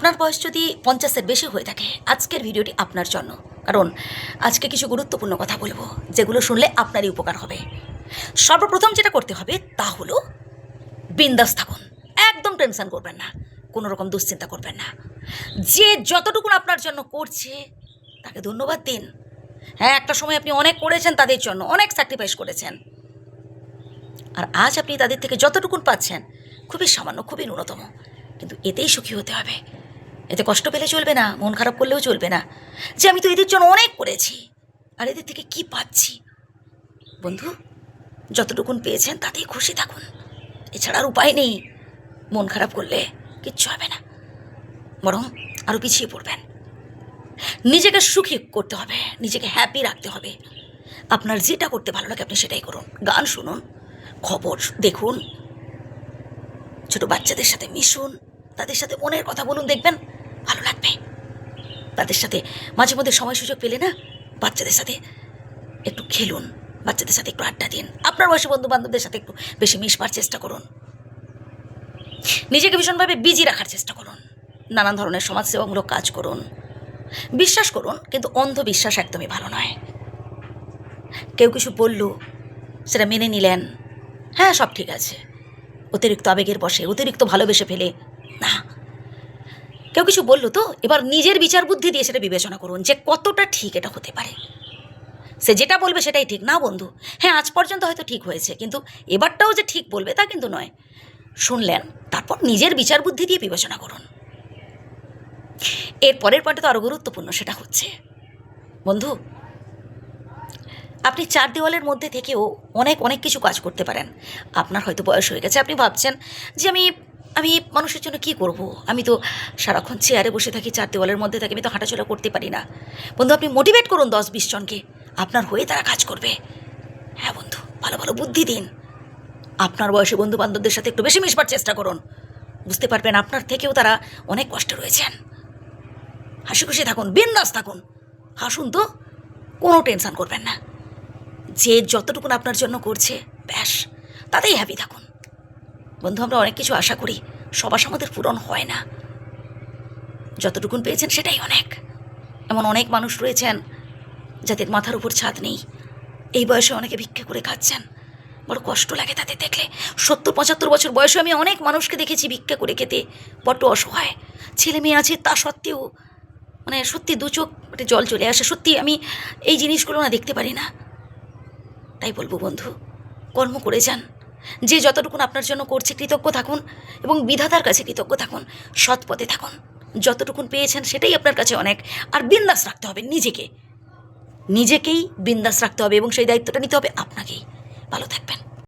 আপনার বয়স যদি 50-এর বেশি হয়ে থাকে আজকের ভিডিওটি আপনার জন্য, কারণ আজকে কিছু গুরুত্বপূর্ণ কথা বলবো যেগুলো শুনলে আপনারই উপকার হবে। সর্বপ্রথম যেটা করতে হবে তা হলো বিন্দাস থাকুন, একদম টেনশন করবেন না, কোনো রকম দুশ্চিন্তা করবেন না। যে যতটুকুন আপনার জন্য করছে তাকে ধন্যবাদ দিন। হ্যাঁ, একটা সময় আপনি অনেক করেছেন, তাদের জন্য অনেক স্যাক্রিফাইস করেছেন, আর আজ আপনি তাদের থেকে যতটুকুন পাচ্ছেন খুবই সামান্য, খুবই ন্যূনতম, কিন্তু এতেই সুখী হতে হবে। এতে কষ্ট পেলে চলবে না, মন খারাপ করলেও চলবে না যে আমি তো এদের জন্য অনেক করেছি আর এদের থেকে কি পাচ্ছি। বন্ধু, যতটুকুন পেয়েছেন তাতেই খুশি থাকুন, এছাড়া আর উপায় নেই। মন খারাপ করলে কিচ্ছু হবে না, বরং আরও পিছিয়ে পড়বেন। নিজেকে সুখী করতে হবে, নিজেকে হ্যাপি রাখতে হবে। আপনার যেটা করতে ভালো লাগে আপনি সেটাই করুন। গান শুনুন, খবর দেখুন, ছোট বাচ্চাদের সাথে মিশুন, তাদের সাথে মনের কথা বলুন, দেখবেন ভালো লাগবে। তাদের সাথে মাঝে মধ্যে সময় সুযোগ পেলে না বাচ্চাদের সাথে একটু খেলুন, বাচ্চাদের সাথে একটু আড্ডা দিন। আপনার বয়সী বন্ধু বান্ধবদের সাথে একটু বেশি মিশবার চেষ্টা করুন। নিজেকে ভীষণভাবে বিজি রাখার চেষ্টা করুন। নানান ধরনের সমাজসেবামূলক কাজ করুন। বিশ্বাস করুন, কিন্তু অন্ধবিশ্বাস একদমই ভালো নয়। কেউ কিছু বলল, সেটা মেনে নিলেন, হ্যাঁ সব ঠিক আছে, অতিরিক্ত আবেগের বশে অতিরিক্ত ভালোবেসে ফেলে না। কেউ কিছু বললো তো এবার নিজের বিচার বুদ্ধি দিয়ে সেটা বিবেচনা করুন যে কতটা ঠিক এটা হতে পারে। সে যেটা বলবে সেটাই ঠিক না বন্ধু। হ্যাঁ, আজ পর্যন্ত হয়তো ঠিক হয়েছে, কিন্তু এবারটাও যে ঠিক বলবে তা কিন্তু নয়। শুনলেন, তারপর নিজের বিচার বুদ্ধি দিয়ে বিবেচনা করুন। এর পরের পয়েন্টটা তো আরও গুরুত্বপূর্ণ, সেটা হচ্ছে বন্ধু, আপনি চার দেওয়ালের মধ্যে থেকেও অনেক অনেক কিছু কাজ করতে পারেন। আপনার হয়তো বয়স হয়ে গেছে, আপনি ভাবছেন যে আমি মানুষের জন্য কি করব, আমি তো সারাক্ষণ চেয়ারে বসে থাকি, চার দেওয়ালের মধ্যে থাকি, আমি তো হাঁটাচলা করতে পারি না। বন্ধু, আপনি মোটিভেট করুন 10-20 জনকে, আপনার হয়ে তারা কাজ করবে। হ্যাঁ বন্ধু, ভালো ভালো বুদ্ধি দিন। আপনার বয়সী বন্ধু বান্ধবদের সাথে একটু বেশি মিশবার চেষ্টা করুন, বুঝতে পারবেন আপনার থেকেও তারা অনেক কষ্টে রয়েছেন। হাসি খুশি থাকুন, বিন্দাস থাকুন, হাসুন তো, কোনো টেনশন করবেন না। যে যতটুকুন আপনার জন্য করছে ব্যাস তাতেই হ্যাপি থাকুন। বন্ধু, আমরা অনেক কিছু আশা করি, সব আশা আমাদের পূরণ হয় না। যতটুকুন পেয়েছেন সেটাই অনেক। এমন অনেক মানুষ রয়েছেন যাদের মাথার উপর ছাদ নেই, এই বয়সে অনেকে ভিক্ষা করে খাচ্ছেন, বড় কষ্ট লাগে তাদের দেখলে। 70-75 বছর বয়সে আমি অনেক মানুষকে দেখেছি ভিক্ষা করে খেতে, বড্ড অসহায়। ছেলে মেয়ে আছে তা সত্ত্বেও মানে সত্যি দু চোখ জল চলে আসে। সত্যি আমি এই জিনিসগুলো না দেখতে পারি না। তাই বলবো বন্ধু, কর্ম করে যান। যে যতটুকুন আপনার জন্য করছে কৃতজ্ঞ থাকুন, এবং বিধাতার কাছে কৃতজ্ঞ থাকুন, সৎ পথে থাকুন। যতটুকুন পেয়েছেন সেটাই আপনার কাছে অনেক। আর বিন্দাস রাখতে হবে নিজেকেই বিন্দাস রাখতে হবে, এবং সেই দায়িত্বটা নিতে হবে আপনাকেই। ভালো থাকবেন।